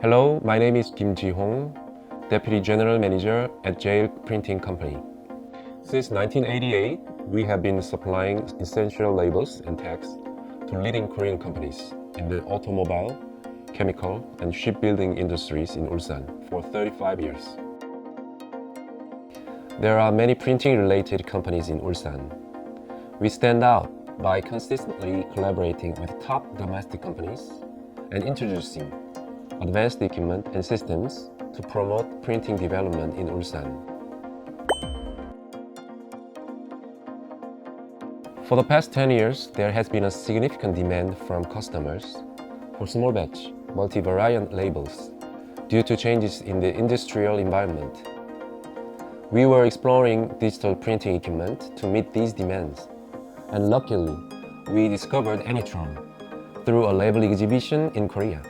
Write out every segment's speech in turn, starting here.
Hello, my name is Kim Ji-hong, Deputy General Manager at Jeil Printing Company. Since 1988, we have been supplying essential labels and tags to leading Korean companies in the automobile, chemical, and shipbuilding industries in Ulsan for 35 years. There are many printing-related companies in Ulsan. We stand out by consistently collaborating with top domestic companies and introducing advanced equipment and systems to promote printing development in Ulsan. For the past 10 years, there has been a significant demand from customers for small batch, multi-variant labels due to changes in the industrial environment. We were exploring digital printing equipment to meet these demands, and luckily, we discovered Anytron through a label exhibition in Korea.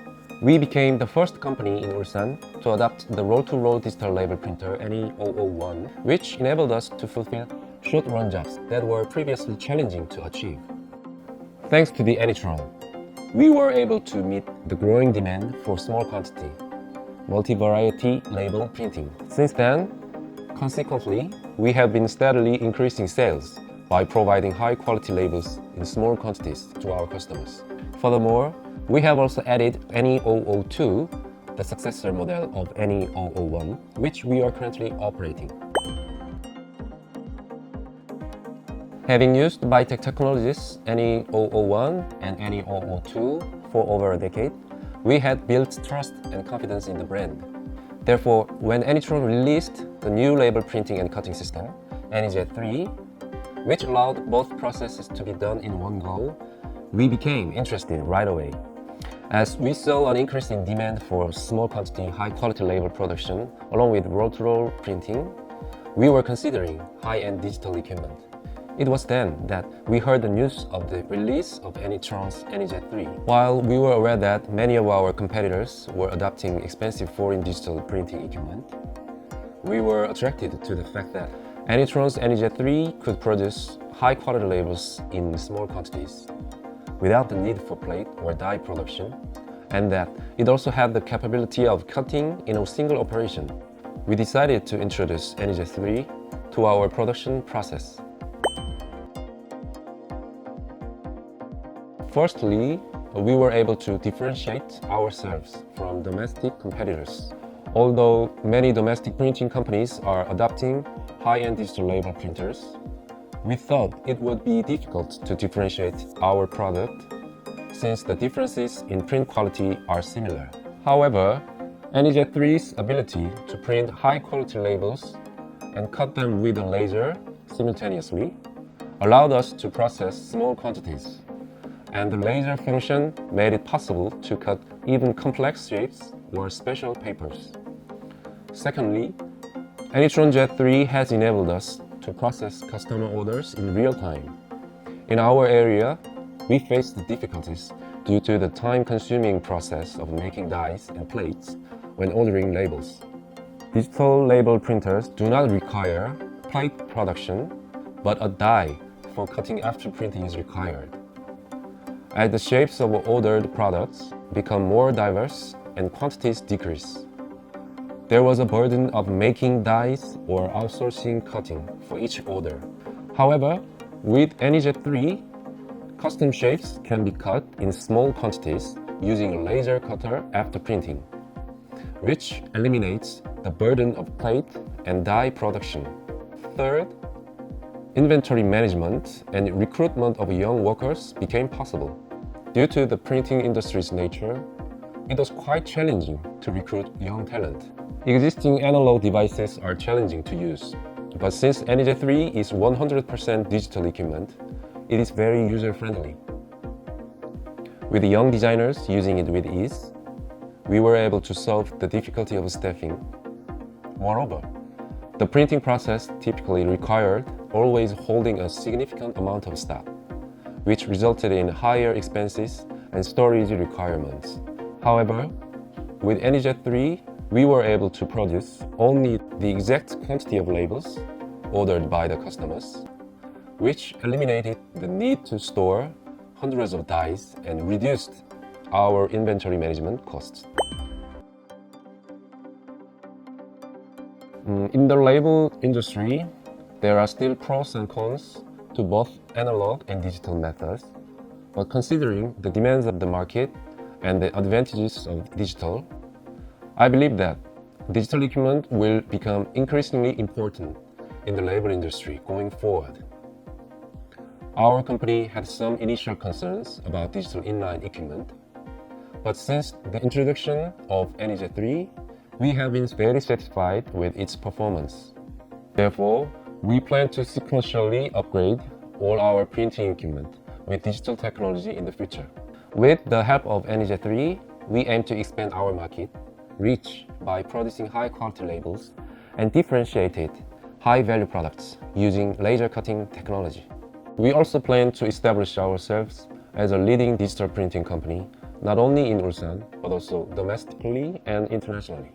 We became the first company in Ulsan to adopt the roll-to-roll digital label printer ANY-JET, which enabled us to fulfill short-run jobs that were previously challenging to achieve. Thanks to the Anytron, we were able to meet the growing demand for small quantity, multi-variety label printing. Since then, consequently, we have been steadily increasing sales by providing high-quality labels in small quantities to our customers. Furthermore, we have also added ANY-JET, the successor model of ANY-JET, which we are currently operating. Having used Biotech Technologies ANY-JET and ANY-JET for over a decade, we had built trust and confidence in the brand. Therefore, when Anytron released the new label printing and cutting system, ANYJET III, which allowed both processes to be done in one go, we became interested right away. As we saw an increase in demand for small quantity, high-quality label production, along with roll-to-roll printing, we were considering high-end digital equipment. It was then that we heard the news of the release of Anytron's ANYJET III. While we were aware that many of our competitors were adopting expensive foreign digital printing equipment, we were attracted to the fact that Anytron's ANYJET III could produce high-quality labels in small quantities without the need for plate or die production, and that it also had the capability of cutting in a single operation. We decided to introduce ANYJET III to our production process. Firstly, we were able to differentiate ourselves from domestic competitors. Although many domestic printing companies are adopting high-end digital label printers, we thought it would be difficult to differentiate our product since the differences in print quality are similar. However, ANYJET III's ability to print high-quality labels and cut them with a laser simultaneously allowed us to process small quantities, and the laser function made it possible to cut even complex shapes or special papers. Secondly, Anytron Jet 3 has enabled us to process customer orders in real time. In our area, we faced difficulties due to the time-consuming process of making dies and plates when ordering labels. Digital label printers do not require plate production, but a die for cutting after printing is required. As the shapes of ordered products become more diverse and quantities decrease, there was a burden of making dies or outsourcing cutting for each order. However, with ANYJET III, custom shapes can be cut in small quantities using a laser cutter after printing, which eliminates the burden of plate and die production. Third, inventory management and recruitment of young workers became possible. Due to the printing industry's nature, it was quite challenging to recruit young talent. Existing analog devices are challenging to use, but since ANYJET III is 100% digital equipment, it is very user-friendly. With young designers using it with ease, we were able to solve the difficulty of staffing. Moreover, the printing process typically required always holding a significant amount of stock, which resulted in higher expenses and storage requirements. However, with ANYJET III, we were able to produce only the exact quantity of labels ordered by the customers, which eliminated the need to store hundreds of dies and reduced our inventory management costs. In the label industry, there are still pros and cons to both analog and digital methods. But considering the demands of the market and the advantages of digital, I believe that digital equipment will become increasingly important in the label industry going forward. Our company had some initial concerns about digital inline equipment, but since the introduction of ANYJET III, we have been very satisfied with its performance. Therefore, we plan to sequentially upgrade all our printing equipment with digital technology in the future. With the help of ANYJET III, we aim to expand our market reach by producing high-quality labels and differentiated, high-value products using laser cutting technology. We also plan to establish ourselves as a leading digital printing company, not only in Ulsan, but also domestically and internationally.